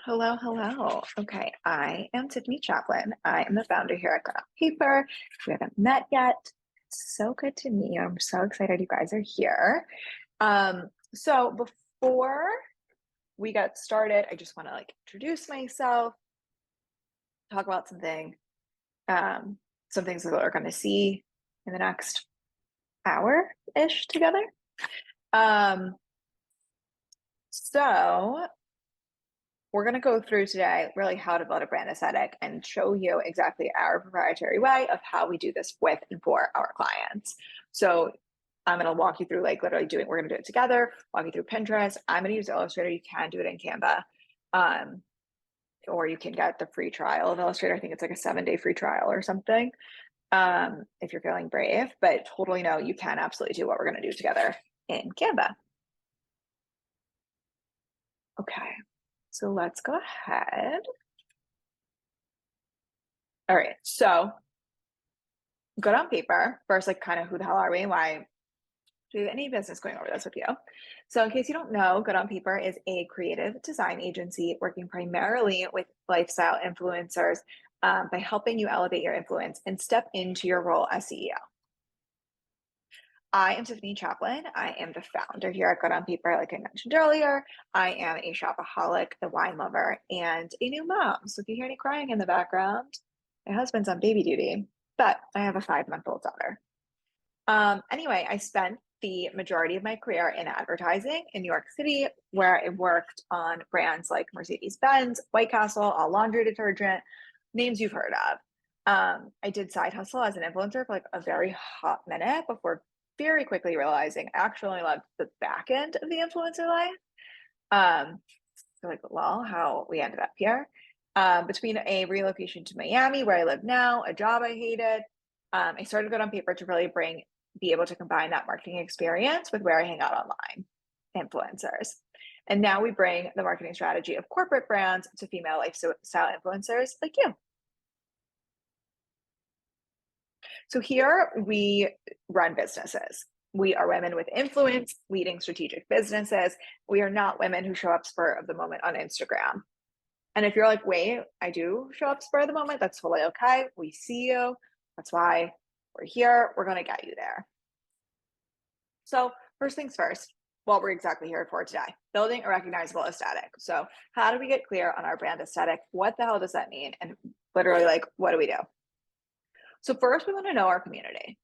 Hello, hello. Okay, I am Tiffany Chaplin. I am the founder here at Good on Paper. We haven't met yet. So good to meet you. I'm so excited you guys are here. So before we get started, I just want to introduce myself, talk about some things that we're going to see in the next hour-ish together. So we're going to go through today really how to build a brand aesthetic and show you exactly our proprietary way of how we do this with and for our clients. So I'm going to walk you through we're going to do it together, walk you through Pinterest. I'm going to use Illustrator. You can do it in Canva. Or you can get the free trial of Illustrator. I think it's like a 7-day free trial or something. If you're feeling brave, but totally no, you can absolutely do what we're going to do together in Canva. Okay. So let's go ahead. All right. So Good on Paper. First, kind of who the hell are we and why do we have any business going over this with you? So in case you don't know, Good on Paper is a creative design agency working primarily with lifestyle influencers by helping you elevate your influence and step into your role as CEO. I am Tiffany Chaplin. I am the founder here at Good on Paper, like I mentioned earlier. I am a shopaholic, a wine lover, and a new mom. So if you hear any crying in the background, my husband's on baby duty, but I have a 5-month-old daughter. Anyway, I spent the majority of my career in advertising in New York City, where I worked on brands like Mercedes-Benz, White Castle, All Laundry Detergent, names you've heard of. I did side hustle as an influencer for a very hot minute before very quickly realizing I actually loved the back end of the influencer life. Well, how we ended up here. Between a relocation to Miami, where I live now, a job I hated, I started Good on Paper to really be able to combine that marketing experience with where I hang out online, influencers. And now we bring the marketing strategy of corporate brands to female lifestyle influencers like you. So here we run businesses. We are women with influence leading strategic businesses. We are not women who show up spur of the moment on Instagram. And if you're like, wait, I do show up spur of the moment, that's totally okay. We see you. That's why we're here. We're going to get you there. So first things first, what we're exactly here for today, building a recognizable aesthetic. So how do we get clear on our brand aesthetic? What the hell does that mean? And literally, what do we do? So first, we want to know our community.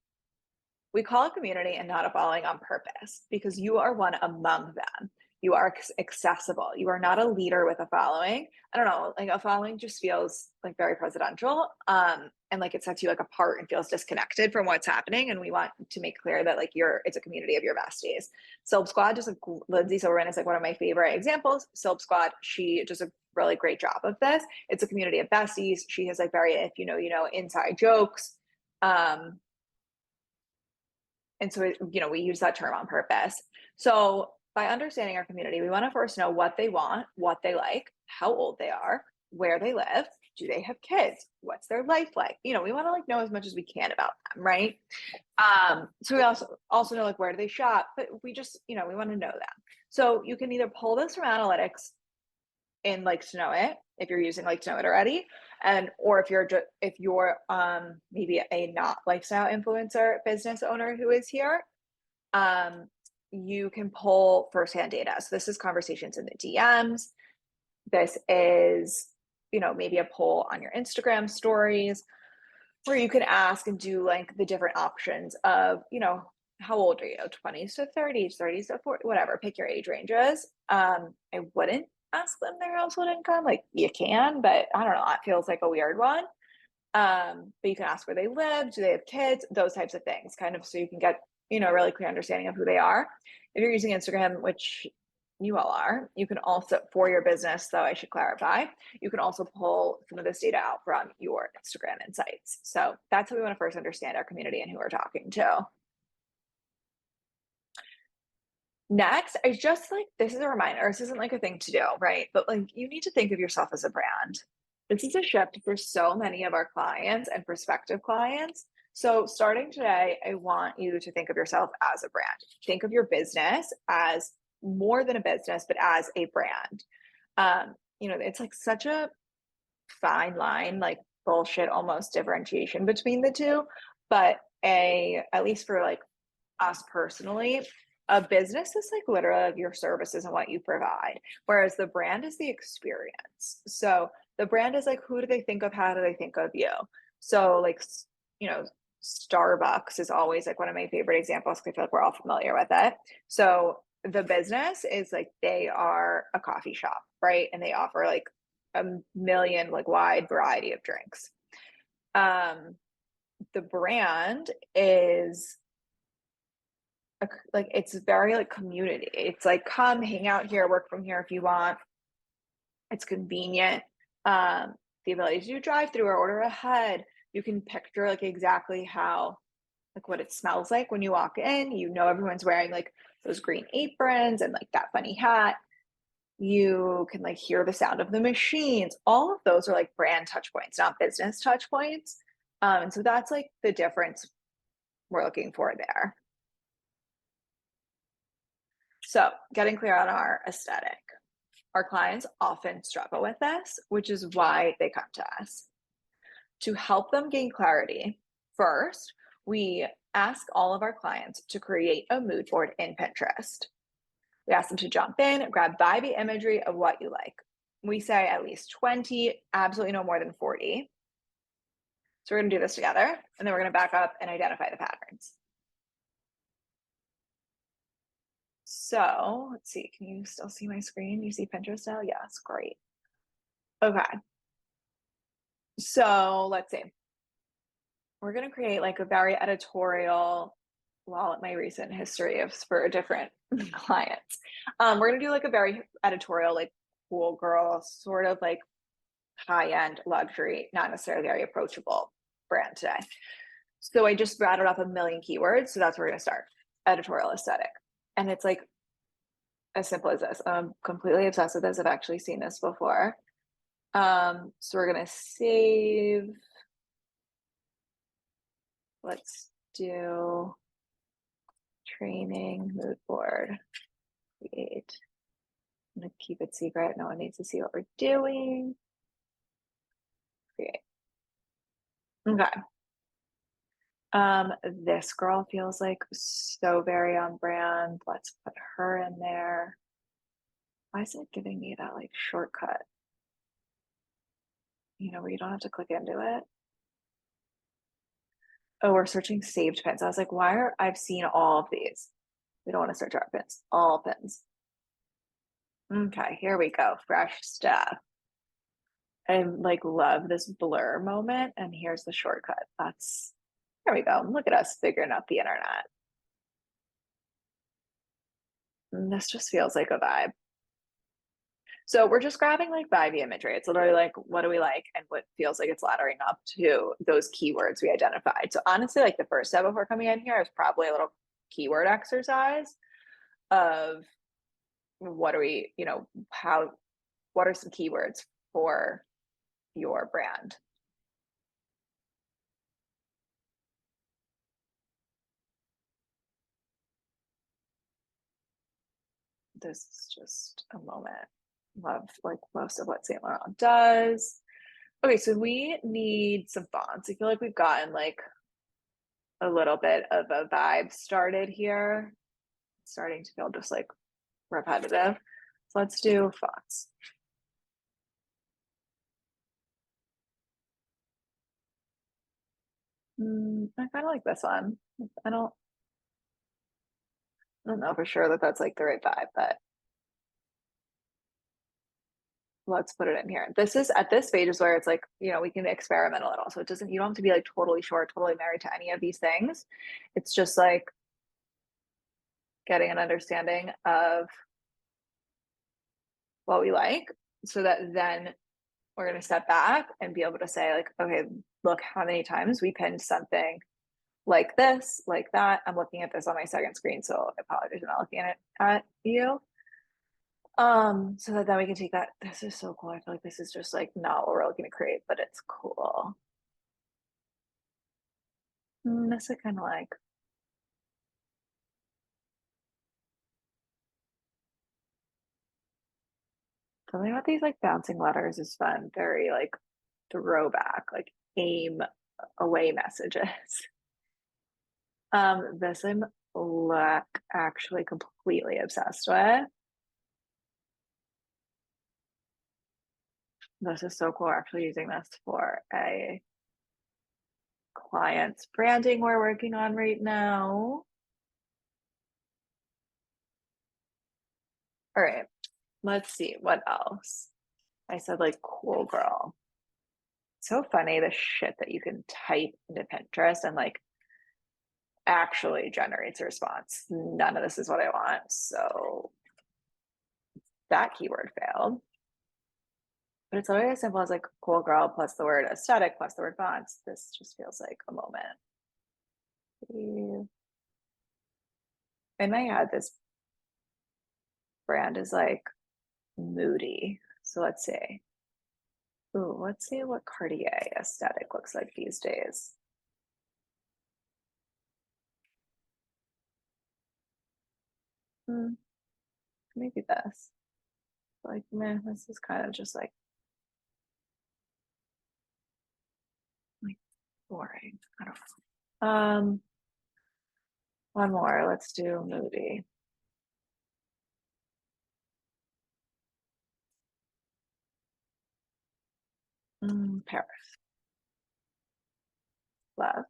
We call it community and not a following on purpose because you are one among them. You are accessible. You are not a leader with a following. I don't know, a following just feels very presidential. And it sets you apart and feels disconnected from what's happening. And we want to make clear that it's a community of your besties. Soap Squad, just Lindsay Silverman is one of my favorite examples. Soap Squad, she does a really great job of this. It's a community of besties. She has very, if you know, inside jokes. And so, we use that term on purpose. So by understanding our community, we want to first know what they want, what they like, how old they are, where they live, do they have kids, what's their life like? We want to know as much as we can about them, right? So we also know where do they shop, but we just, we want to know them. So you can either pull this from analytics in to know it if you're using to know it already, or if you're maybe a not lifestyle influencer business owner who is here, you can pull firsthand data. So this is conversations in the DMs. This is maybe a poll on your Instagram stories where you can ask and do the different options of how old are you, 20s to 30s, 30s to 40, whatever, pick your age ranges. I wouldn't ask them their household income. You can, but I don't know, it feels like a weird one. But you can ask where they live, do they have kids, those types of things, kind of so you can get a really clear understanding of who they are. If you're using Instagram, which you all are, you can also, for your business, though I should clarify, you can also pull some of this data out from your Instagram insights. So that's how we want to first understand our community and who we're talking to. Next, I just this is a reminder, this isn't a thing to do, right? But you need to think of yourself as a brand. This is a shift for so many of our clients and prospective clients. So starting today, I want you to think of yourself as a brand. Think of your business as more than a business, but as a brand. it's like such a fine line, like bullshit almost differentiation between the two. But at least for like us personally, a business is like literally like your services and what you provide, whereas the brand is the experience. So the brand is like, who do they think of? How do they think of you? So like, you know, Starbucks is always like one of my favorite examples because I feel like we're all familiar with it. So the business is like they are a coffee shop, right? And they offer like a million like wide variety of drinks. Um, the brand is like it's very like community. It's like come hang out here, work from here if you want. It's convenient. Um, the ability to do drive through or order ahead. You can picture like exactly how like what it smells like when you walk in. Everyone's wearing like those green aprons and like that funny hat. You can like hear the sound of the machines. All of those are like brand touch points, not business touch points. And so that's like the difference we're looking for there. So getting clear on our aesthetic. Our clients often struggle with this, which is why they come to us. To help them gain clarity, first, we ask all of our clients to create a mood board in Pinterest. We ask them to jump in, grab vibey imagery of what you like. We say at least 20, absolutely no more than 40. So we're going to do this together, and then we're going to back up and identify the patterns. So let's see, can you still see my screen? You see Pinterest now? Yes, great. Okay. So let's see. We're going to create like a very editorial, well, my recent history of for different clients. We're going to do like a very editorial, like cool girl, sort of like high-end luxury, not necessarily very approachable brand today. So I just rattled off a million keywords. So that's where we're going to start. Editorial aesthetic. And it's like as simple as this. I'm completely obsessed with this. I've actually seen this before. So we're going to save. Let's do training mood board. Create. I'm going to keep it secret. No one needs to see what we're doing. Create. Okay. This girl feels like so very on brand. Let's put her in there. Why is it giving me that like shortcut? Where you don't have to click into it. Oh, we're searching saved pins. I was like, I've seen all of these. We don't want to search our pins, all pins. Okay, here we go. Fresh stuff. I like love this blur moment. And here's the shortcut. There we go. Look at us figuring out the internet. And this just feels like a vibe. So we're just grabbing like vibey imagery. It's literally like, what do we like and what feels like it's laddering up to those keywords we identified. So honestly, like the first step before coming in here is probably a little keyword exercise of what are we, what are some keywords for your brand? This is just a moment. Love like most of what Saint Laurent does. Okay, so we need some fonts. I feel like we've gotten like a little bit of a vibe started here. It's starting to feel just like repetitive. So let's do fonts. I kind of like this one. I don't know for sure that that's like the right vibe, but let's put it in here. This is at this stage is where it's like, we can experiment a little. So you don't have to be like totally sure, totally married to any of these things. It's just like getting an understanding of what we like so that then we're going to step back and be able to say like, okay, look how many times we pinned something like this, like that. I'm looking at this on my second screen, so I apologize, I'm not looking at you. So that then we can take that. This is so cool. I feel like this is just like not what we're looking to create, but it's cool. This I kind of like. Something about these like bouncing letters is fun. Very like throwback, like aim away messages. This I'm like actually completely obsessed with. This is so cool. We're actually using this for a client's branding we're working on right now. All right, let's see what else. I said like cool girl. So funny the shit that you can type into Pinterest and like actually generates a response. None of this is what I want. So that keyword failed. But it's always as simple as like cool girl plus the word aesthetic plus the word fonts. This just feels like a moment. In my head, this brand is like moody. So let's see. Ooh, let's see what Cartier aesthetic looks like these days. Maybe this. Like, man, this is kind of just like boring. I don't know. One more. Let's do moody. Paris. Love.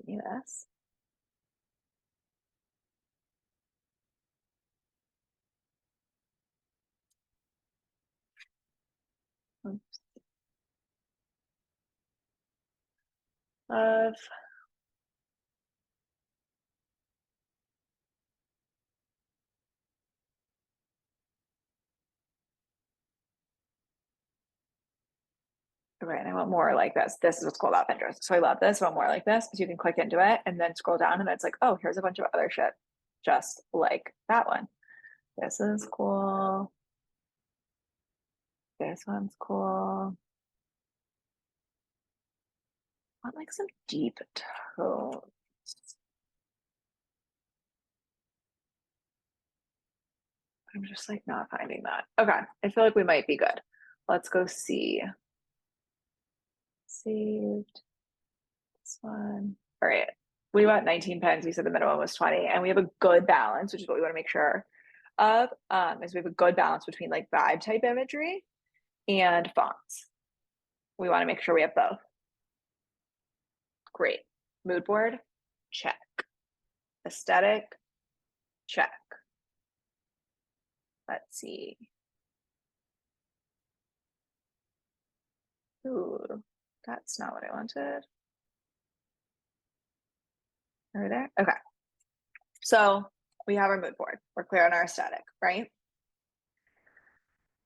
Give me this. Oops. Love. Right, and I want more like this. This is what's cool about Pinterest. So I love this. I want more like this because you can click into it and then scroll down and it's like, oh, here's a bunch of other shit just like that one. This is cool. This one's cool. I want like some deep tones. I'm just like not finding that. Okay, I feel like we might be good. Let's go see. Saved this one. All right. We want 19 pens. We said the minimum was 20, and we have a good balance, which is what we want to make sure of. Is we have a good balance between like vibe type imagery and fonts. We want to make sure we have both. Great. Mood board, check. Aesthetic, check. Let's see. Ooh, that's not what I wanted. Are there? Okay. So we have our mood board. We're clear on our aesthetic, right?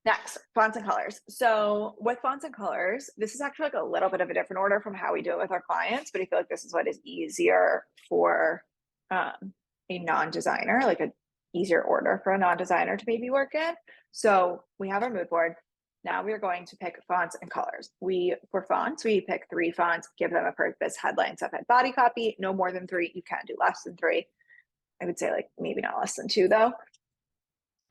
Next, fonts and colors. So with fonts and colors, this is actually like a little bit of a different order from how we do it with our clients, but I feel like this is what is easier for a non-designer, like a easier order for a non-designer to maybe work in. So we have our mood board. Now we are going to pick fonts and colors. For fonts, we pick 3 fonts, give them a purpose, headline, subhead, body copy, no more than 3. You can do less than 3. I would say like maybe not less than 2 though.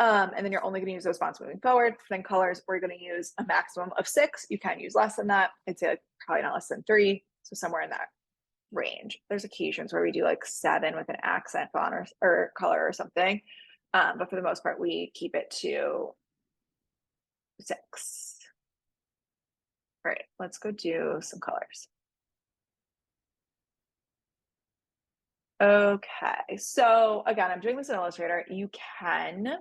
And then you're only going to use those fonts moving forward. Then colors, we're going to use a maximum of 6. You can use less than that. I'd say like probably not less than 3. So somewhere in that range. There's occasions where we do like 7 with an accent font or color or something. But for the most part, we keep it to 6. All right, let's go do some colors. Okay, so again, I'm doing this in Illustrator. You can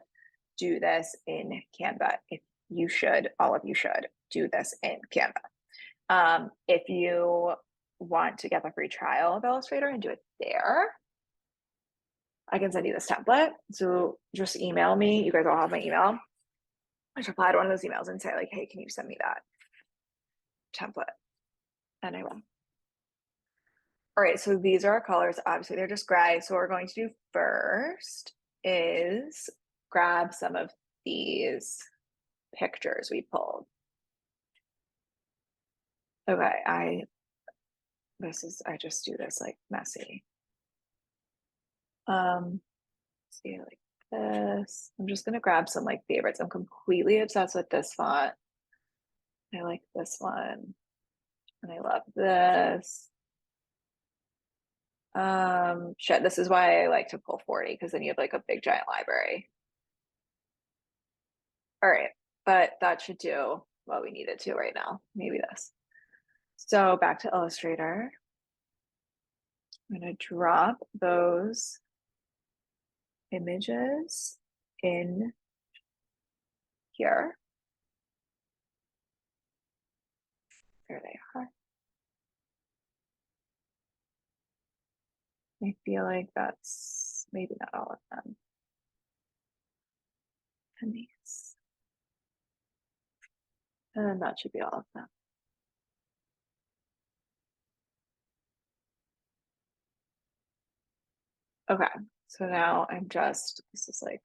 do this in Canva. If you should, all of you should do this in Canva. If you want to get the free trial of Illustrator and do it there, I can send you this template. So just email me. You guys all have my email. I just reply to one of those emails and say like, hey, can you send me that template? And I will. All right, so these are our colors. Obviously, they're just gray. So what we're going to do first is grab some of these pictures we pulled. Okay, I just do this like messy. See, like this. I'm just gonna grab some like favorites. I'm completely obsessed with this font. I like this one. And I love this. Shit, this is why I like to pull 40 because then you have like a big giant library. All right, but that should do what we need it to right now. Maybe this. So back to Illustrator. I'm gonna drop those images in here. There they are. I feel like that's maybe not all of them. And these. And that should be all of them. Okay, so now this is like,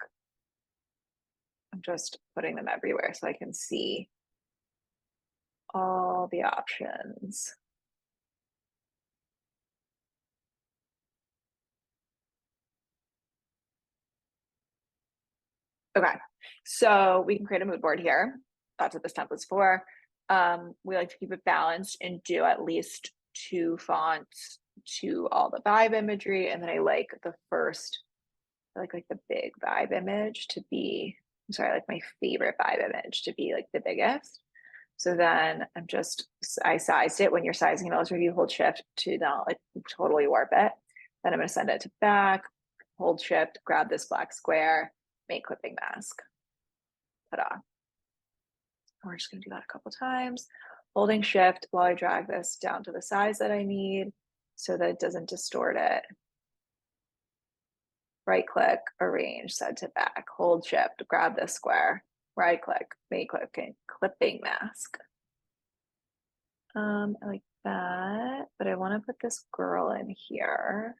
I'm just putting them everywhere so I can see all the options. Okay, so we can create a mood board here. That's what this template's for. We like to keep it balanced and do at least 2 fonts to all the vibe imagery. And then I like the big vibe image to be, I'm sorry, like my favorite vibe image to be like the biggest. So then I sized it. When you're sizing an Illustrator, you hold shift to not like totally warp it. Then I'm gonna send it to back, hold shift, grab this black square, make clipping mask, ta-da. We're just gonna do that a couple times, holding shift while I drag this down to the size that I need so that it doesn't distort it. Right click, arrange, send to back, hold shift, grab this square, right click, make clipping mask. I like that, but I want to put this girl in here.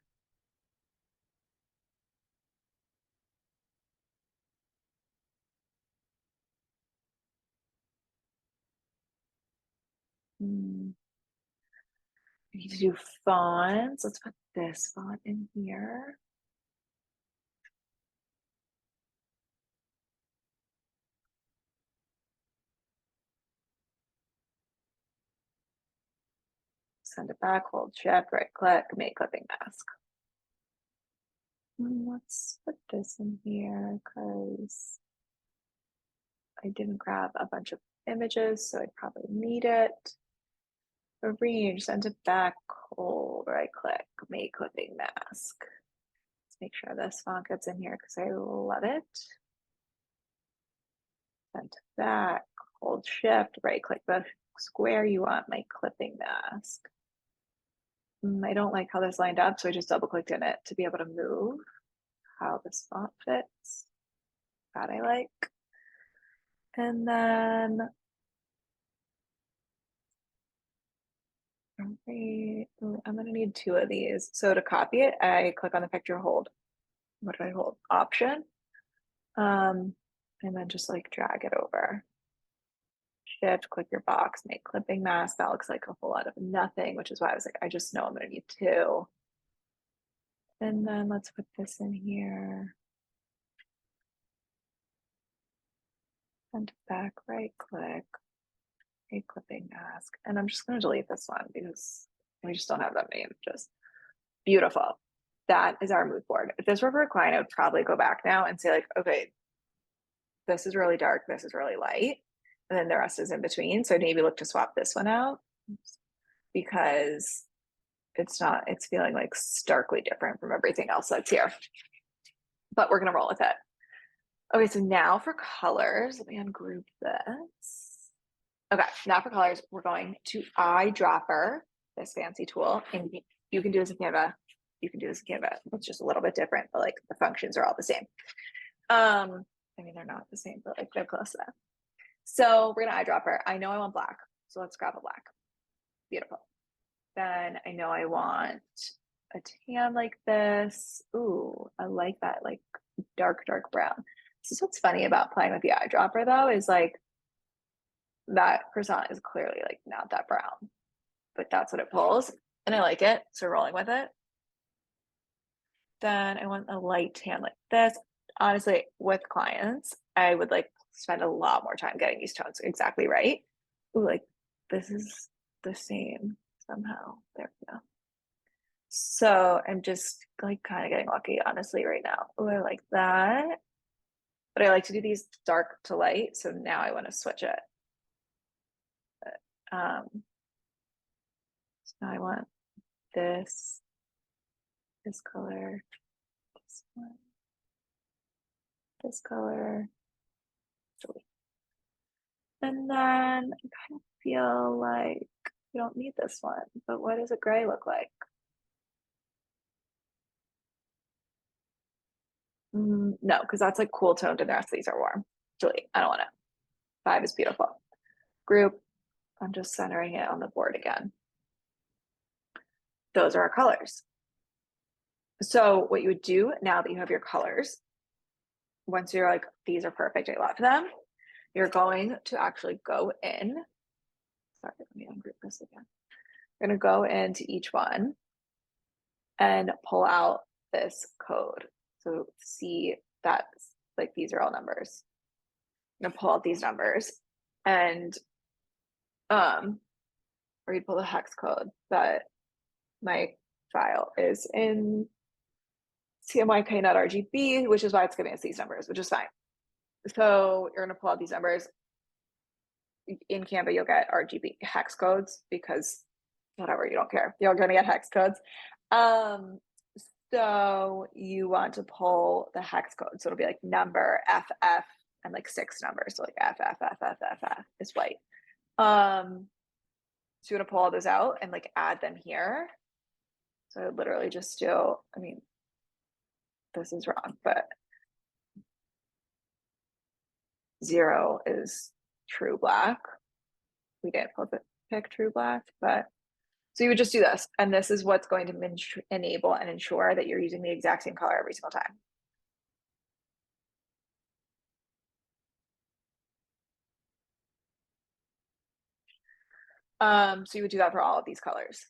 I need to do fonts. Let's put this font in here. Send it back, hold shift, right click, make clipping mask. Let's put this in here because I didn't grab a bunch of images, so I probably need it. Arrange, send it back, hold, right click, make clipping mask. Let's make sure this font gets in here because I love it. Send back, hold shift, right click the square you want my clipping mask. I don't like how this lined up, so I just double clicked in it to be able to move how this font fits. That I like. And then I'm gonna need 2 of these. So to copy it, I click on the picture, hold. What do I hold? Option. And then just like drag it over. Shift, click your box, make clipping mask. That looks like a whole lot of nothing, which is why I was like, I just know I'm gonna need 2. And then let's put this in here. And back, right click, make clipping mask. And I'm just gonna delete this one because we just don't have that many images. Beautiful. That is our mood board. If this were for a client, I would probably go back now and say like, okay, this is really dark, this is really light, and then the rest is in between. So I'd maybe look to swap this one out because it's feeling like starkly different from everything else that's here. But we're gonna roll with it. Okay, so now for colors, let me ungroup this. Okay, now for colors, we're going to eyedropper, this fancy tool, and you can do this in Canva. You can do this in Canva. It's just a little bit different, but like the functions are all the same. I mean, they're not the same, but like they're close enough. So we're gonna eyedropper. I know I want black, so let's grab a black. Beautiful. Then I know I want a tan like this. Ooh, I like that, like dark brown. This is what's funny about playing with the eyedropper though, is like that croissant is clearly like not that brown, but that's what it pulls. And I like it, so rolling with it. Then I want a light tan like this. honestly, with clients, I would like spend a lot more time getting these tones exactly right. Ooh, like this is the same somehow. There we go. So I'm just like kind of getting lucky, honestly, right now. Oh, I like that. But I like to do these dark to light. So now I want to switch it. So now I want this, this color, this one, this color. And then I kind of feel like we don't need this one, but what does a gray look like? No, because that's like cool toned and the rest of these are warm. Delete. I don't want it. 5 is beautiful. Group. I'm just centering it on the board again. Those are our colors. So what you would do now that you have your colors, once you're like, these are perfect, I love them, you're going to actually go in. Sorry, let me ungroup this again. You're going to go into each one and pull out this code. So see that like these are all numbers. I'm gonna pull out these numbers and or you pull the hex code that my file is in CMYK.RGB, which is why it's giving us these numbers, which is fine. So you're gonna pull out these numbers. In Canva, you'll get RGB hex codes because whatever, you don't care. You're gonna get hex codes. So you want to pull the hex code. So it'll be like number FF and like 6 numbers. So like FFFFFF is white. So you want to pull all those out and like add them here. So I would literally just do, I mean, this is wrong, but 0 is true black. We didn't pick true black, but so you would just do this. And this is what's going to enable and ensure that you're using the exact same color every single time. So you would do that for all of these colors.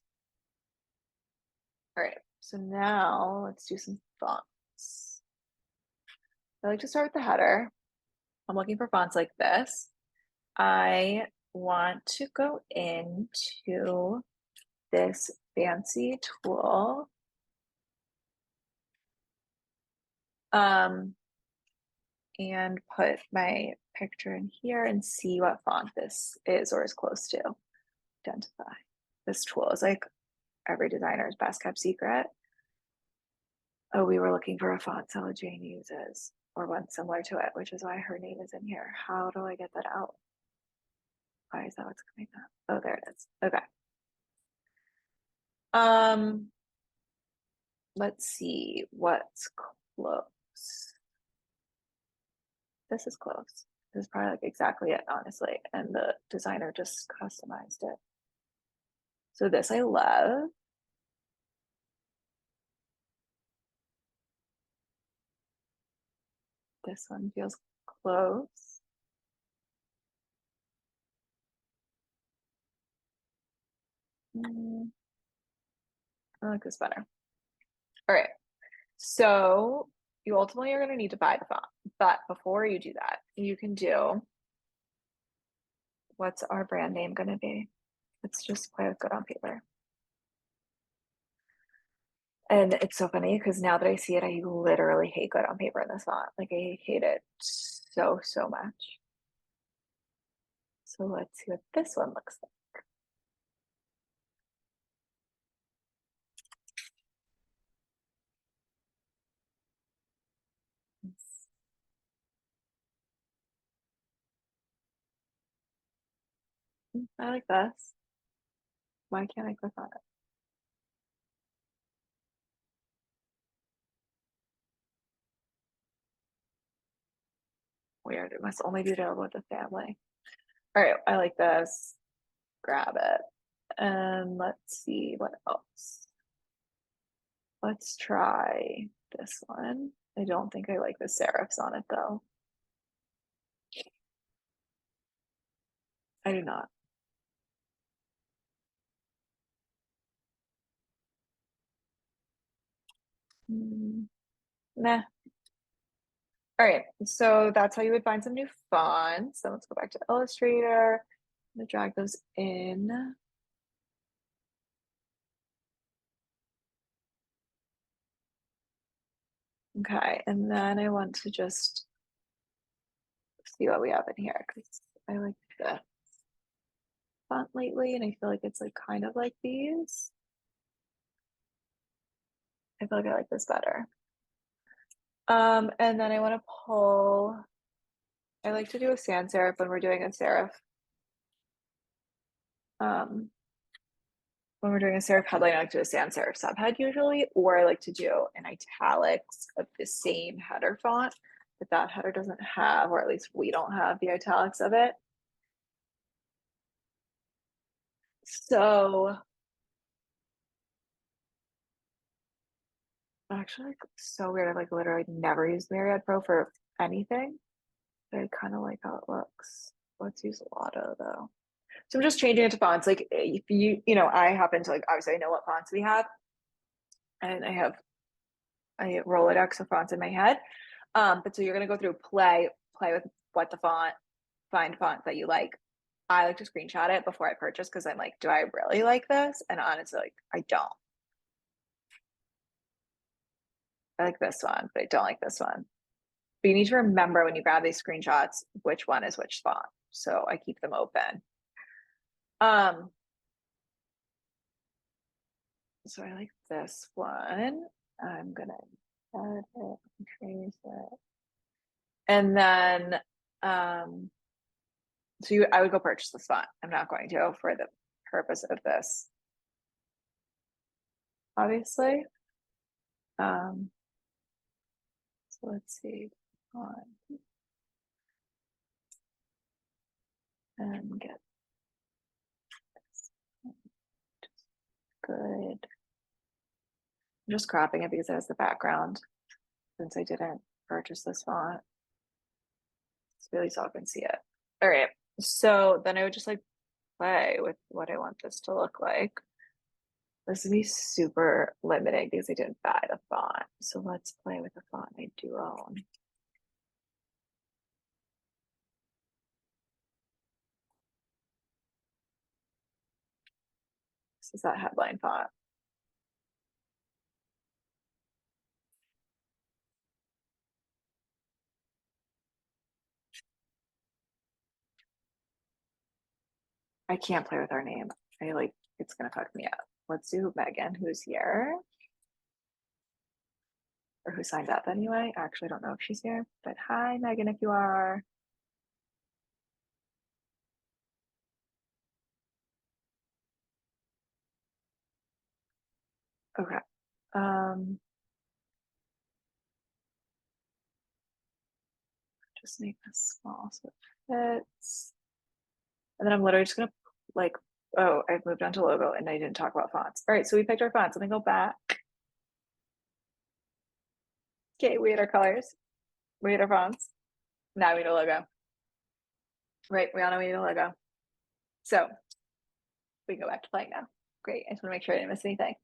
All right, so now let's do some fonts. I like to start with the header. I'm looking for fonts like this. I want to go into this fancy tool. And put my picture in here and see what font this is or is close to. Identify. This tool is like every designer's best kept secret. Oh, we were looking for a font Sella Jane uses or one similar to it, which is why her name is in here. How do I get that out? Why is that what's coming up? Oh, there it is. Okay. Let's see what's close. This is close. This is probably like exactly it, honestly. And the designer just customized it. So this I love. This one feels close. I like this better. All right. So you ultimately are going to need to buy the font. But before you do that, you can do, what's our brand name going to be? Let's just play with good on paper. And it's so funny because now that I see it, I literally hate good on paper in this font. Like I hate it so, so much. So let's see what this one looks like. I like this. Why can't I click on it? Weird. It must only be available with the family. All right, I like this. Grab it. And let's see what else. Let's try this one. I don't think I like the serifs on it though. I do not. Nah. All right, so that's how you would find some new fonts. So let's go back to Illustrator. I'm gonna drag those in. Okay, and then I want to just see what we have in here because I like the font lately and I feel like it's like kind of like these. I feel like I like this better. And then I want to pull, I like to do a sans serif when we're doing a serif. When we're doing a serif headline, I like to do a sans serif subhead usually, or I like to do an italics of the same header font, but that header doesn't have, or at least we don't have the italics of it. So actually, like, so weird. I've like literally never used Myriad Pro for anything. But I kind of like how it looks. Let's use Lotto though. So I'm just changing it to fonts. Like if I happen to like obviously I know what fonts we have, and I have a Rolodex of fonts in my head. But so you're gonna go through play with what the font, find fonts that you like. I like to screenshot it before I purchase because I'm like, do I really like this? And honestly, like I don't. I like this one, but I don't like this one. But you need to remember when you grab these screenshots, which one is which font. So I keep them open. Um, so I like this one. I'm gonna add it and trace it. And then so I would go purchase this font. I'm not going to for the purpose of this, obviously. So let's see on and get this good. I'm just cropping it because it has the background since I didn't purchase this font. It's really so I can see it. All right. So then I would just like play with what I want this to look like. This would be super limiting because I didn't buy the font. So let's play with the font I do own. This is that headline font. I can't play with our name. It's gonna fuck me up. Let's do Megan, who's here. Or who signed up anyway. I actually don't know if she's here, but hi, Megan, if you are. Okay. Just make this small so it fits. And then I'm literally just gonna like, oh, I've moved on to logo and I didn't talk about fonts. All right, so we picked our fonts. Let me go back. Okay, we had our colors. We had our fonts. Now we need a logo. Right, we all know we need a logo. So we can go back to playing now. Great. I just want to make sure I didn't miss anything.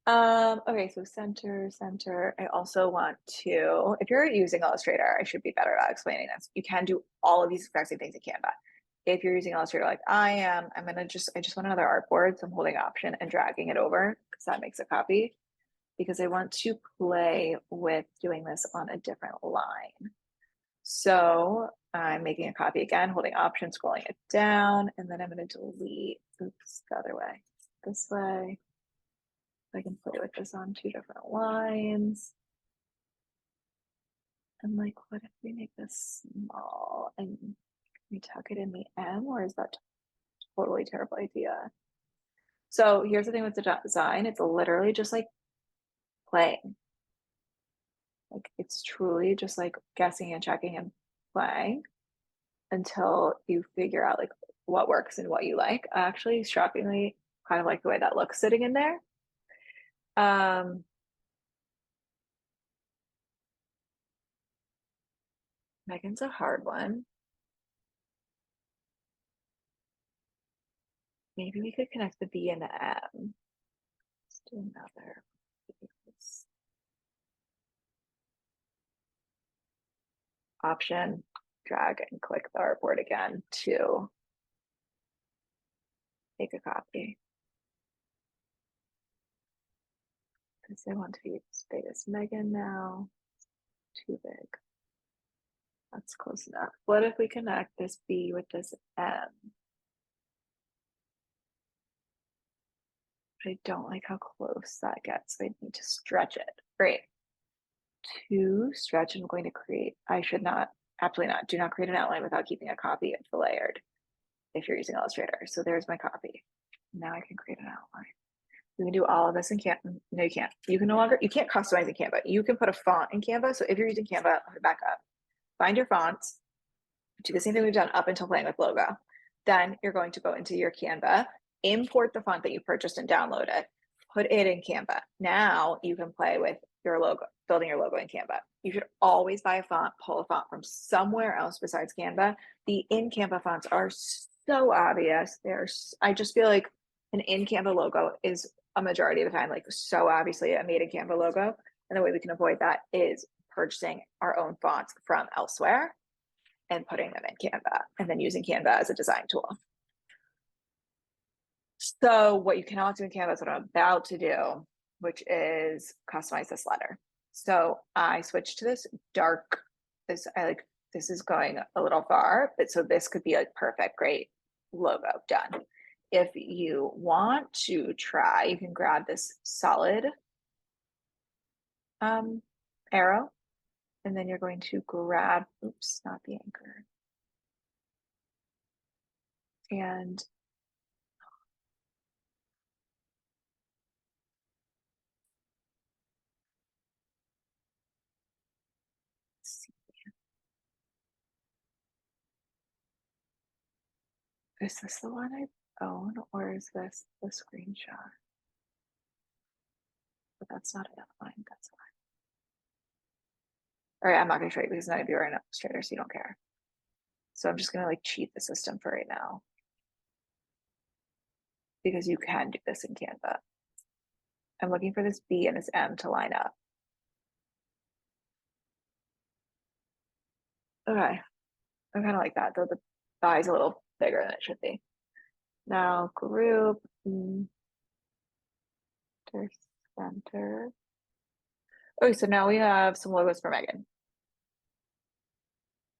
Okay, so center. I also want to, if you're using Illustrator, I should be better at explaining this. You can do all of these exact same things in Canva. If you're using Illustrator like I am, I just want another artboard. So I'm holding Option and dragging it over because that makes a copy. Because I want to play with doing this on a different line. So I'm making a copy again, holding Option, scrolling it down, and then I'm going to delete, oops, the other way, this way. I can play with this on two different lines. And like, what if we make this small and we tuck it in the M, or is that totally terrible idea? So here's the thing with the design. It's literally just like playing. Like it's truly just like guessing and checking and playing until you figure out like what works and what you like. I actually shockingly kind of like the way that looks sitting in there. Megan's a hard one. Maybe we could connect the B and the M. Let's do another. Option, drag and click the artboard again to make a copy. Because I want to be as big as Megan now. Too big. That's close enough. What if we connect this B with this M? But I don't like how close that gets, so I need to stretch it. Great. To stretch, I'm going to create, I should not, absolutely not, do not create an outline without keeping a copy of the layered if you're using Illustrator. So there's my copy. Now I can create an outline. You can do all of this in Canva. No, you can't. You can no longer, you can't customize in Canva. You can put a font in Canva. So if you're using Canva, let me back up. Find your fonts. Do the same thing we've done up until playing with logo. Then you're going to go into your Canva, import the font that you purchased and download it, put it in Canva. Now you can play with your logo, building your logo in Canva. You should always buy a font, pull a font from somewhere else besides Canva. The in Canva fonts are so obvious. I just feel like an in Canva logo is a majority of the time like so obviously a made in Canva logo. And the way we can avoid that is purchasing our own fonts from elsewhere and putting them in Canva and then using Canva as a design tool. So what you cannot do in Canva is what I'm about to do, which is customize this letter. So I switched to this dark, this is going a little far, but so this could be like perfect, great logo done. If you want to try, you can grab this solid arrow, and then you're going to grab, oops, not the anchor. And is this the one I own, or is this the screenshot? But that's not an outline, that's fine. All right, I'm not gonna show you because none of you are in Illustrator, so you don't care. So I'm just gonna like cheat the system for right now. Because you can do this in Canva. I'm looking for this B and this M to line up. Okay, I kind of like that, though the eye is a little bigger than it should be. Now group, center. Okay, so now we have some logos for Megan.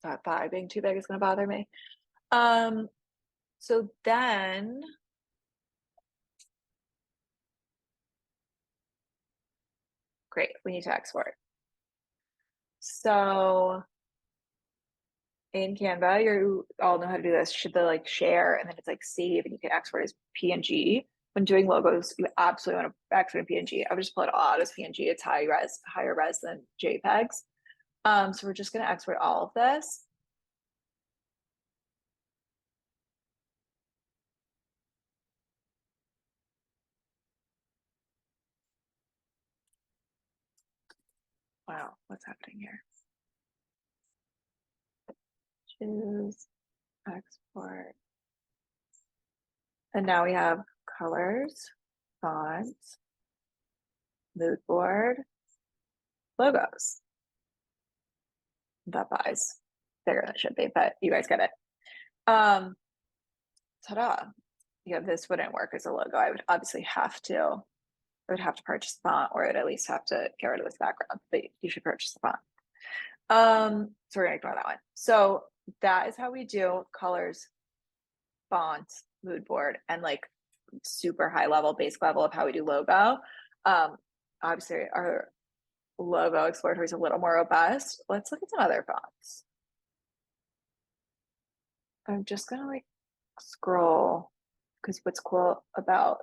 That thigh being too big is gonna bother me. So then great, we need to export. So in Canva, you all know how to do this. Should the like share and then it's like save and you can export as PNG. When doing logos, you absolutely want to export in PNG. I would just pull it all out as PNG. It's higher res than JPEGs. So we're just gonna export all of this. Wow, what's happening here? Choose, export. And now we have colors, fonts, mood board, logos. That buys bigger than it should be, but you guys get it. Ta-da. Yeah, this wouldn't work as a logo. I would obviously have to purchase the font, or I'd at least have to get rid of this background, but you should purchase the font. So we're gonna ignore that one. So that is how we do colors, fonts, mood board, and like super high level, basic level of how we do logo. Obviously our logo exploratory is a little more robust. Let's look at some other fonts. I'm just gonna like scroll because what's cool about,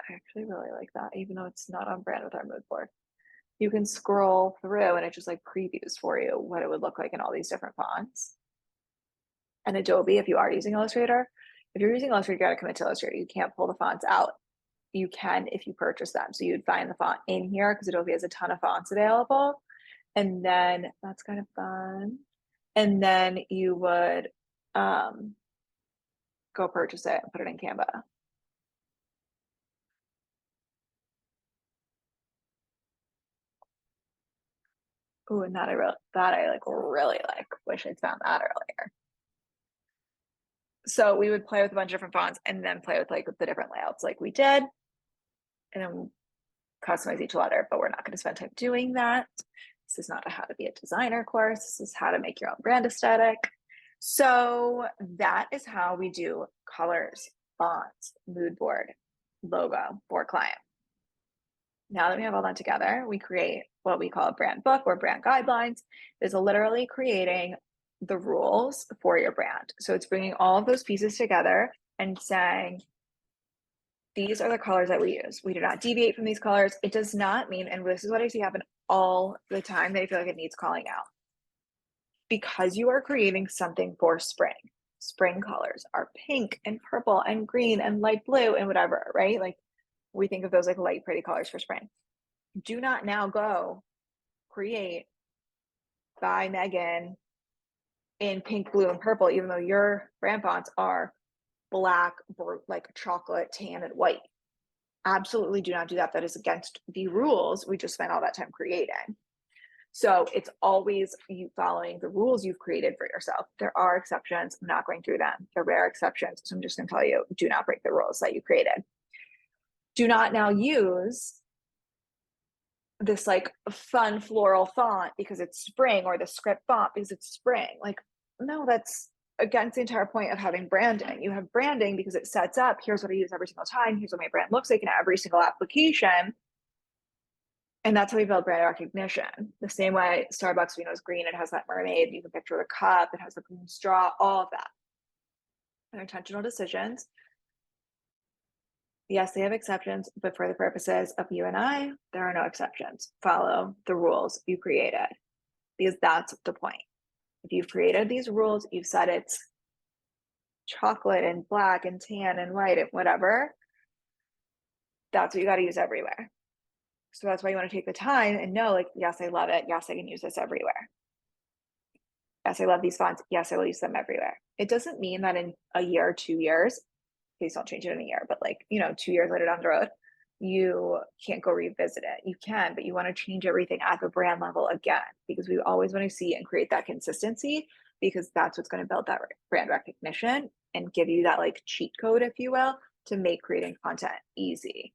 I actually really like that, even though it's not on brand with our mood board. You can scroll through and it just like previews for you what it would look like in all these different fonts. And Adobe, if you are using Illustrator, if you're using Illustrator, you gotta commit to Illustrator. You can't pull the fonts out. You can if you purchase them. So you'd find the font in here because Adobe has a ton of fonts available. And then that's kind of fun. And then you would go purchase it and put it in Canva. Ooh, and that I like really like. Wish I'd found that earlier. So we would play with a bunch of different fonts and then play with like the different layouts like we did, and then customize each letter, but we're not going to spend time doing that. This is not a how to be a designer course. This is how to make your own brand aesthetic. So that is how we do colors, fonts, mood board, logo for client. Now that we have all that together, we create what we call a brand book or brand guidelines. Is literally creating the rules for your brand. So it's bringing all of those pieces together and saying, these are the colors that we use. We do not deviate from these colors. It does not mean, and this is what I see happen all the time, that I feel like it needs calling out. Because you are creating something for spring colors are pink and purple and green and light blue and whatever, right? Like we think of those like light, pretty colors for spring. Do not now go create by Megan in pink, blue, and purple, even though your brand fonts are black, like chocolate, tan, and white. Absolutely do not do that. That is against the rules we just spent all that time creating. So it's always you following the rules you've created for yourself. There are exceptions. I'm not going through them. They're rare exceptions. So I'm just going to tell you, do not break the rules that you created. Do not now use this like fun floral font because it's spring, or the script font because it's spring. Like, no, that's against the entire point of having branding. You have branding because it sets up, here's what I use every single time. Here's what my brand looks like in every single application. And that's how we build brand recognition. The same way Starbucks, we know, is green. It has that mermaid. You can picture the cup. It has the green straw, all of that. And intentional decisions. Yes, they have exceptions, but for the purposes of you and I, there are no exceptions. Follow the rules you created, because that's the point. If you've created these rules, you've said it's chocolate and black and tan and white and whatever, that's what you got to use everywhere. So that's why you want to take the time and know, like, yes, I love it. Yes, I can use this everywhere. Yes, I love these fonts. Yes, I will use them everywhere. It doesn't mean that in a year, 2 years, please don't change it in a year, but like, 2 years later down the road, you can't go revisit it. You can, but you want to change everything at the brand level again, because we always want to see and create that consistency, because that's what's going to build that brand recognition and give you that like cheat code, if you will, to make creating content easy.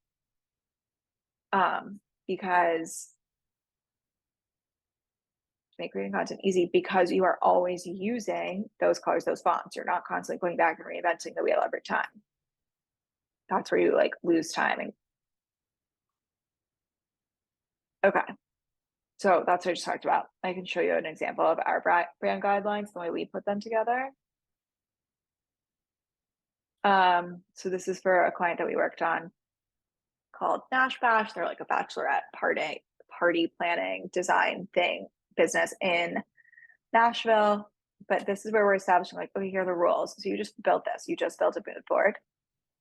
Because make creating content easy, because you are always using those colors, those fonts. You're not constantly going back and reinventing the wheel every time. That's where you like lose time. Okay. So that's what I just talked about. I can show you an example of our brand guidelines, the way we put them together. So this is for a client that we worked on called Nash Bash. They're like a bachelorette party planning design business in Nashville. But this is where we're establishing like, okay, here are the rules. So you just built this. You just built a mood board.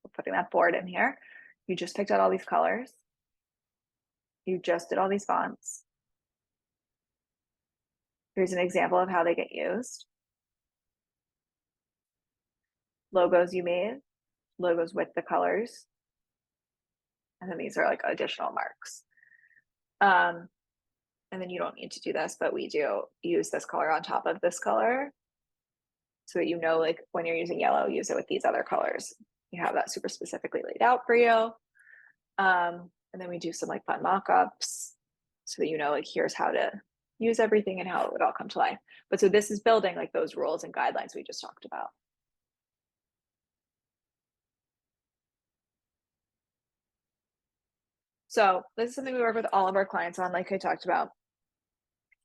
We're putting that board in here. You just picked out all these colors. You just did all these fonts. Here's an example of how they get used. Logos you made, logos with the colors. And then these are like additional marks. And then you don't need to do this, but we do use this color on top of this color, so that like when you're using yellow, use it with these other colors. You have that super specifically laid out for you. And then we do some like fun mock-ups, so that like here's how to use everything and how it would all come to life. But so this is building like those rules and guidelines we just talked about. So this is something we work with all of our clients on, like I talked about.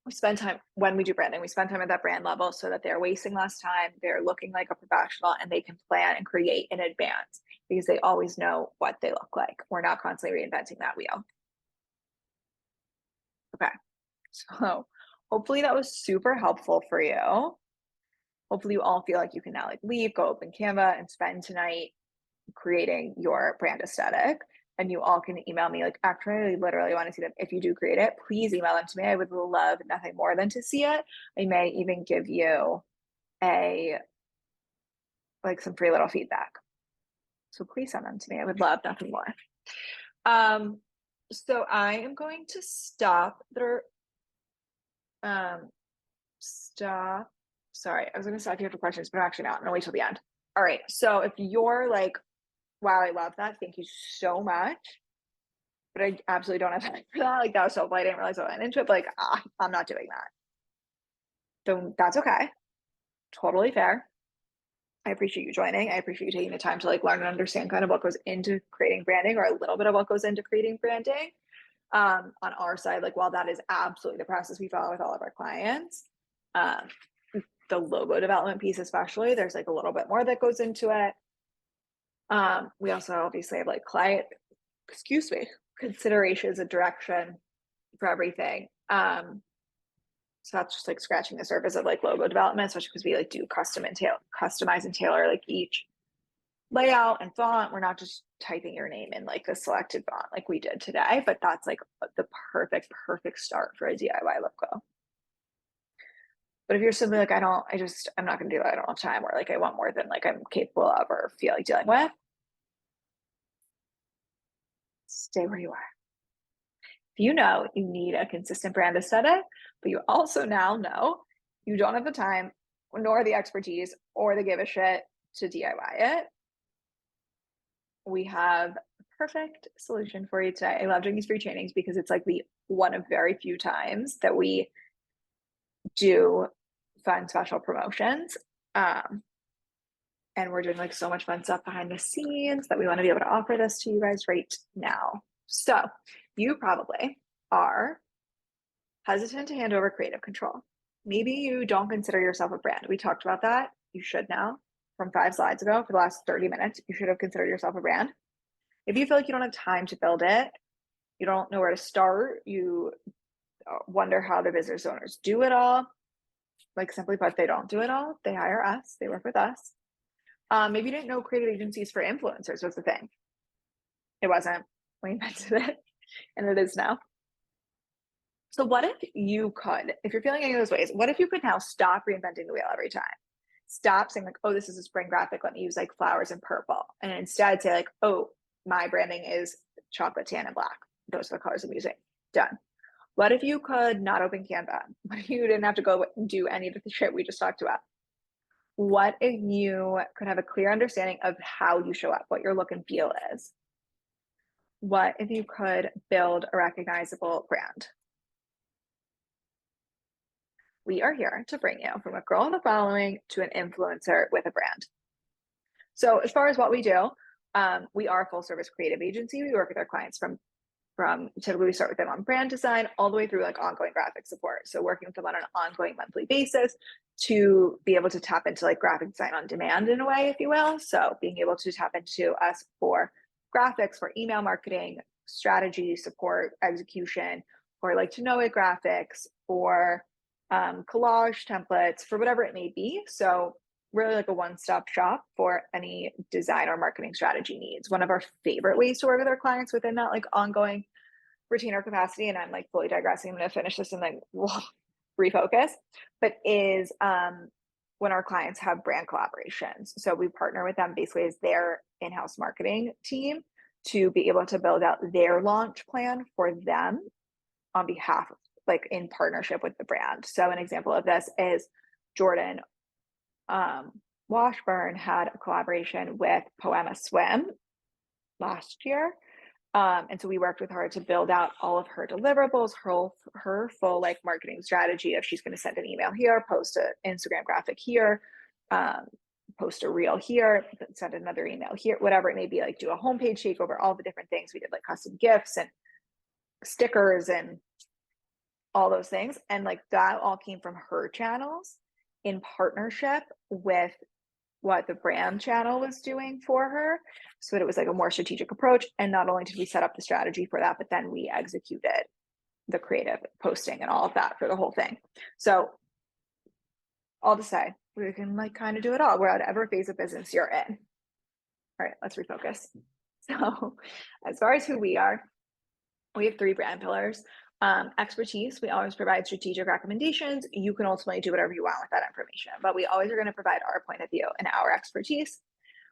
We spend time when we do branding, we spend time at that brand level so that they're wasting less time, they're looking like a professional, and they can plan and create in advance, because they always know what they look like. We're not constantly reinventing that wheel. Okay, so hopefully that was super helpful for you. Hopefully you all feel like you can now like leave, go open Canva, and spend tonight creating your brand aesthetic. And you all can email me, like, actually, I literally want to see them. If you do create it, please email them to me. I would love nothing more than to see it. I may even give you some free little feedback. So please send them to me. I would love nothing more. So I am going to stop the Stop. Sorry, I was gonna stop here for questions, but I'm actually not. I'm gonna wait till the end. All right. So if you're like, wow, I love that. Thank you so much. But I absolutely don't have time for that. Like that was so I didn't realize I went into it. But like, I'm not doing that. So that's okay. Totally fair. I appreciate you joining. I appreciate you taking the time to like learn and understand kind of what goes into creating branding or a little bit of what goes into creating branding. On our side, like while that is absolutely the process we follow with all of our clients, um, the logo development piece especially, there's like a little bit more that goes into it. We also obviously have like client, excuse me, considerations and direction for everything. So that's just like scratching the surface of like logo development, especially because we like do customize and tailor like each layout and font. We're not just typing your name in like a selected font like we did today, but that's like the perfect start for a DIY logo. But if you're simply like, I'm not gonna do that, I don't have time, or like I want more than like I'm capable of or feel like dealing with, stay where you are. If you know you need a consistent brand aesthetic, but you also now know you don't have the time nor the expertise or the give a shit to DIY it, we have a perfect solution for you today. I love doing these free trainings because it's like the one of very few times that we do fun special promotions. And we're doing like so much fun stuff behind the scenes that we want to be able to offer this to you guys right now. So you probably are hesitant to hand over creative control. Maybe you don't consider yourself a brand. We talked about that. You should now. From 5 slides ago, for the last 30 minutes, you should have considered yourself a brand. If you feel like you don't have time to build it, you don't know where to start, you wonder how the business owners do it all. Like simply put, they don't do it all. They hire us, they work with us. Maybe you didn't know creative agencies for influencers was the thing. It wasn't. We invented it, and it is now. So what if you could, if you're feeling any of those ways, what if you could now stop reinventing the wheel every time? Stop saying like, oh, this is a spring graphic, let me use like flowers and purple. And instead say like, oh, my branding is chocolate, tan, and black. Those are the colors I'm using. Done. What if you could not open Canva? What if you didn't have to go do any of the shit we just talked about? What if you could have a clear understanding of how you show up, what your look and feel is? What if you could build a recognizable brand? We are here to bring you from a girl in the following to an influencer with a brand. So as far as what we do, we are a full service creative agency. We work with our clients from typically we start with them on brand design all the way through like ongoing graphic support. So working with them on an ongoing monthly basis to be able to tap into like graphic design on demand in a way, if you will. So being able to tap into us for graphics, for email marketing, strategy, support, execution, or like to know it graphics, or collage templates, for whatever it may be. So really like a one-stop shop for any design or marketing strategy needs. One of our favorite ways to work with our clients within that like ongoing retainer capacity, and I'm like fully digressing, I'm going to finish this and then we'll refocus, but is when our clients have brand collaborations. So we partner with them basically as their in-house marketing team to be able to build out their launch plan for them on behalf of, like in partnership with the brand. So an example of this is Jordan Washburn had a collaboration with Poema Swim last year. And so we worked with her to build out all of her deliverables, her full like marketing strategy of she's going to send an email here, post an Instagram graphic here, post a reel here, send another email here, whatever it may be, like do a homepage takeover, all the different things. We did like custom gifts and stickers and all those things. And like that all came from her channels in partnership with what the brand channel was doing for her. So it was like a more strategic approach. And not only did we set up the strategy for that, but then we executed the creative posting and all of that for the whole thing. So all to say, we can like kind of do it all, whatever phase of business you're in. All right, let's refocus. So as far as who we are, we have 3 brand pillars. Expertise, we always provide strategic recommendations. You can ultimately do whatever you want with that information, but we always are going to provide our point of view and our expertise.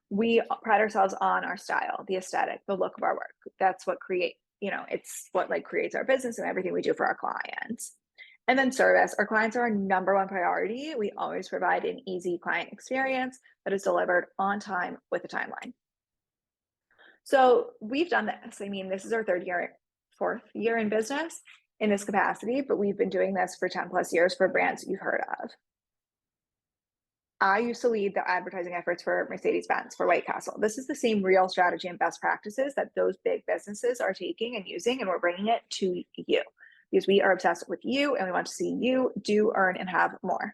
We pride ourselves on our style, the aesthetic, the look of our work. That's what it's what like creates our business and everything we do for our clients. And then service. Our clients are our number one priority. We always provide an easy client experience that is delivered on time with a timeline. So we've done this. I mean, this is our fourth year in business in this capacity, but we've been doing this for 10 plus years for brands you've heard of. I used to lead the advertising efforts for Mercedes-Benz, for White Castle. This is the same real strategy and best practices that those big businesses are taking and using, and we're bringing it to you because we are obsessed with you and we want to see you do, earn, and have more.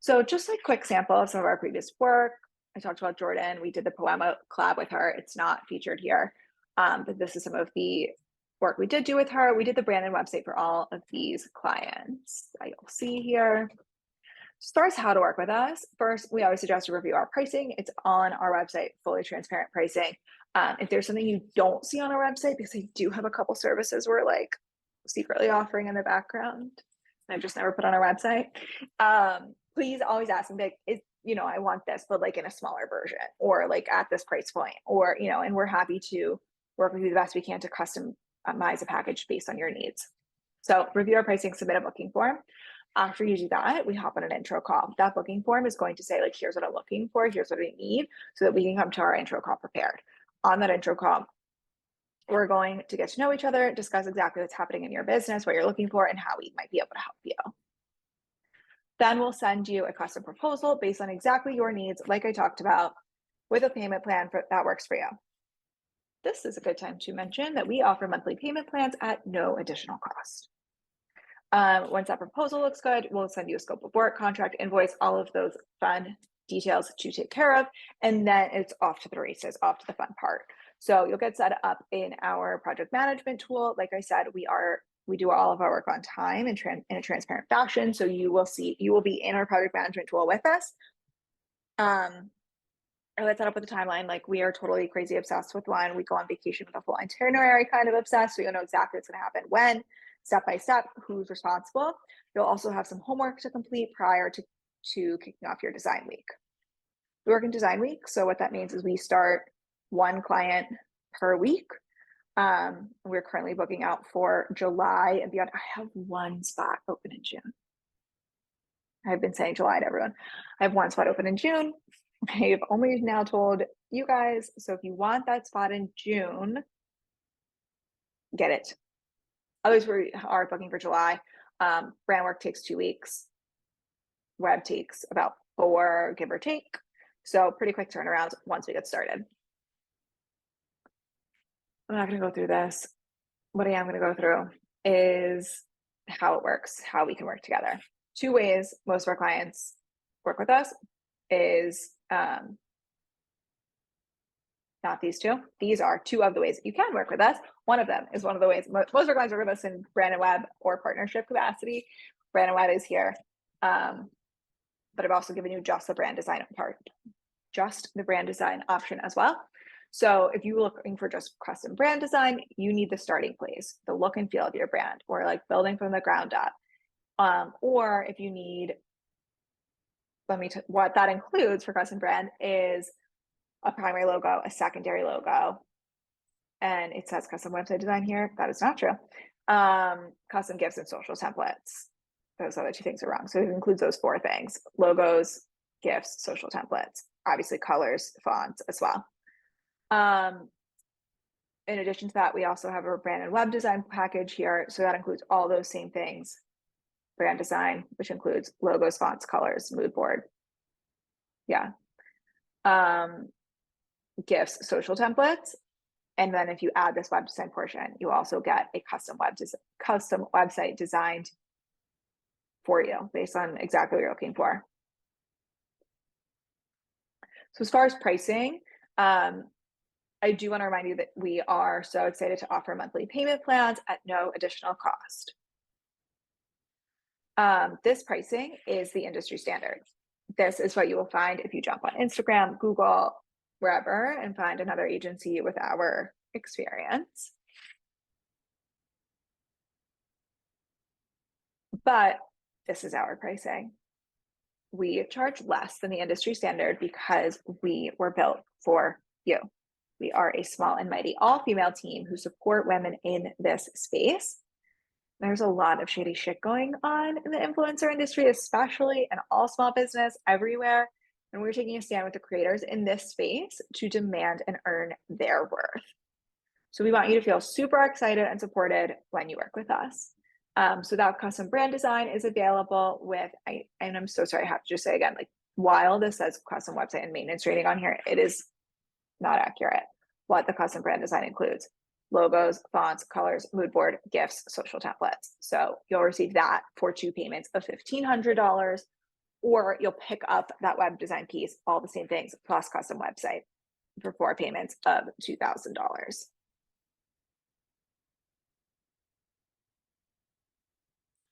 So just a quick sample of some of our previous work. I talked about Jordan. We did the Poema collab with her. It's not featured here, but this is some of the work we did do with her. We did the brand and website for all of these clients that you'll see here. As far as how to work with us, first, we always suggest to review our pricing. It's on our website, fully transparent pricing. If there's something you don't see on our website, because I do have a couple services we're like secretly offering in the background, I've just never put on our website. Please always ask them, like, I want this, but like in a smaller version, or like at this price point, or, and we're happy to work with you the best we can to customize a package based on your needs. So review our pricing, submit a booking form. After you do that, we hop on an intro call. That booking form is going to say, like, here's what I'm looking for, here's what I need, so that we can come to our intro call prepared. On that intro call, we're going to get to know each other, discuss exactly what's happening in your business, what you're looking for, and how we might be able to help you. Then we'll send you a custom proposal based on exactly your needs, like I talked about, with a payment plan that works for you. This is a good time to mention that we offer monthly payment plans at no additional cost. Once that proposal looks good, we'll send you a scope of work, contract, invoice, all of those fun details to take care of. And then it's off to the races, off to the fun part. So you'll get set up in our project management tool. Like I said, we do all of our work on time and in a transparent fashion. So you will be in our project management tool with us. I would set up with a timeline. Like, we are totally crazy obsessed with one. We go on vacation with a full itinerary, kind of obsessed. So you'll know exactly what's going to happen when, step by step, who's responsible. You'll also have some homework to complete prior to kicking off your design week. We work in design week. So what that means is we start one client per week. We're currently booking out for July and beyond. I have one spot open in June. I've been saying July to everyone. I have one spot open in June. I've only now told you guys. So if you want that spot in June, get it. Others we are booking for July. Brand work takes 2 weeks. Web takes about 4, give or take. So pretty quick turnarounds once we get started. I'm not going to go through this. What I am going to go through is how it works, how we can work together. 2 ways most of our clients work with us is not these two. These are 2 of the ways you can work with us. One of them is one of the ways most of our clients work with us in brand and web or partnership capacity. Brand and web is here. But I've also given you just the brand design option as well. So if you're looking for just custom brand design, you need the starting place, the look and feel of your brand, or like building from the ground up. Or if you need, what that includes for custom brand is a primary logo, a secondary logo, and it says custom website design here. That is not true. Custom GIFs and social templates. Those other 2 things are wrong. So it includes those 4 things: logos, GIFs, social templates, obviously colors, fonts as well. In addition to that, we also have a brand and web design package here. So that includes all those same things. Brand design, which includes logos, fonts, colors, mood board. Yeah. GIFs, social templates. And then if you add this web design portion, you also get a custom website designed for you based on exactly what you're looking for. So as far as pricing, I do want to remind you that we are so excited to offer monthly payment plans at no additional cost. This pricing is the industry standard. This is what you will find if you jump on Instagram, Google, wherever, and find another agency with our experience. But this is our pricing. We charge less than the industry standard because we were built for you. We are a small and mighty all-female team who support women in this space. there's a lot of shady shit going on in the influencer industry, especially in all small business everywhere. And we're taking a stand with the creators in this space to demand and earn their worth. So we want you to feel super excited and supported when you work with us. So that custom brand design is available with, and I'm so sorry, I have to just say again, like while this says custom website and maintenance training on here, it is not accurate what the custom brand design includes: logos, fonts, colors, mood board, gifts, social templates. So you'll receive that for 2 payments of $1,500, or you'll pick up that web design piece, all the same things, plus custom website for 4 payments of $2,000.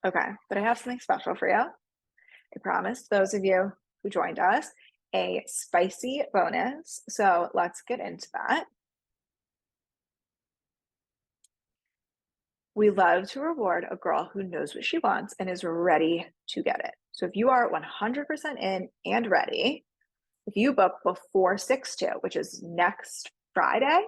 Okay, but I have something special for you. I promised those of you who joined us a spicy bonus. So let's get into that. We love to reward a girl who knows what she wants and is ready to get it. So if you are 100% in and ready, if you book before 6/2, which is next Friday,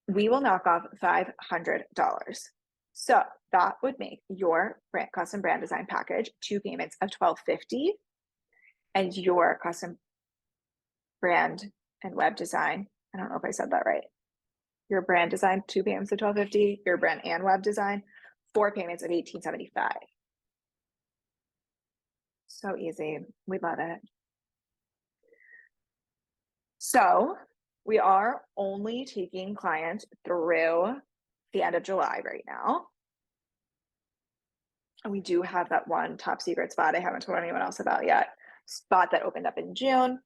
we will knock off $500. So that would make your custom brand design package 2 payments of $1,250, and your custom brand and web design, I don't know if I said that right. Your brand design, 2 payments of $1,250, your brand and web design, 4 payments of $1,875. So easy. We love it. So we are only taking clients through the end of July right now. And we do have that one top secret spot I haven't told anyone else about yet, spot that opened up in June.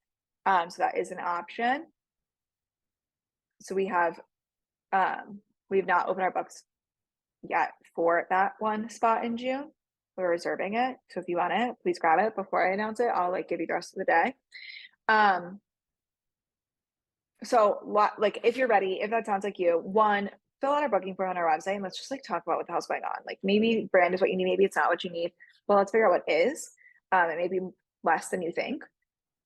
So that is an option. So we have not opened our books yet for that one spot in June. We're reserving it. So if you want it, please grab it before I announce it. I'll like give you the rest of the day. So like if you're ready, if that sounds like you, one, fill out our booking form on our website and let's just like talk about what the hell's going on. Like maybe brand is what you need, maybe it's not what you need. Well, let's figure out what is. It may be less than you think.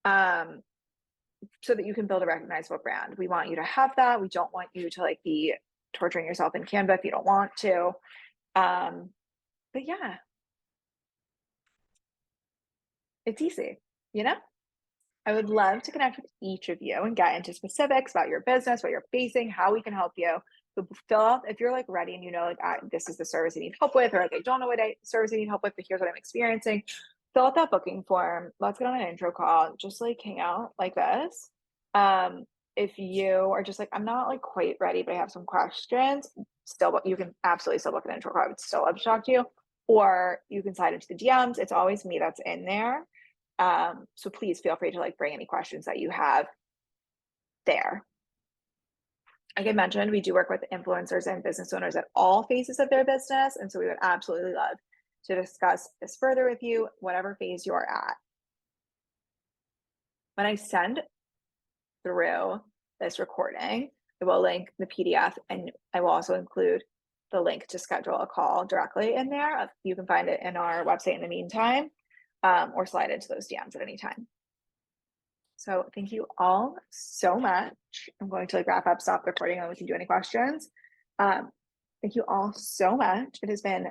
So that you can build a recognizable brand. We want you to have that. We don't want you to like be torturing yourself in Canva if you don't want to. But yeah, it's easy, you know? I would love to connect with each of you and get into specifics about your business, what you're facing, how we can help you. So fill out, if you're like ready and you know, like this is the service I need help with, or like I don't know what service I need help with, but here's what I'm experiencing. Fill out that booking form. Let's get on an intro call. Just like hang out like this. If you are just like, I'm not like quite ready, but I have some questions, still, you can absolutely still book an intro call. I would still love to talk to you, or you can slide into the DMs. It's always me that's in there. So please feel free to like bring any questions that you have there. Like I mentioned, we do work with influencers and business owners at all phases of their business. And so we would absolutely love to discuss this further with you, whatever phase you're at. When I send through this recording, I will link the PDF and I will also include the link to schedule a call directly in there. You can find it in our website in the meantime, or slide into those DMs at any time. So thank you all so much. I'm going to like wrap up, stop recording, and we can do any questions. Thank you all so much. It has been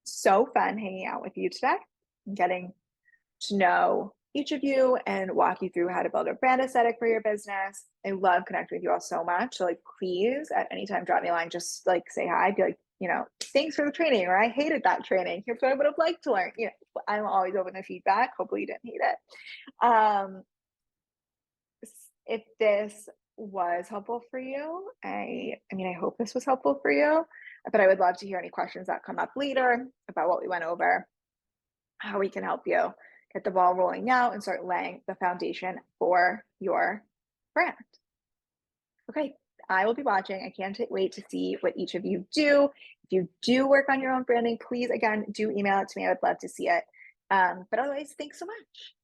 so fun hanging out with you today and getting to know each of you and walk you through how to build a brand aesthetic for your business. I love connecting with you all so much. So like, please at any time, drop me a line, just like say hi, be like, you know, thanks for the training, or I hated that training. Here's what I would have liked to learn. You know, I'm always open to feedback. Hopefully you didn't hate it. If this was helpful for you, I mean, I hope this was helpful for you, but I would love to hear any questions that come up later about what we went over, how we can help you get the ball rolling now and start laying the foundation for your brand. Okay, I will be watching. I can't wait to see what each of you do. If you do work on your own branding, please, again, do email it to me. I would love to see it. But otherwise, thanks so much.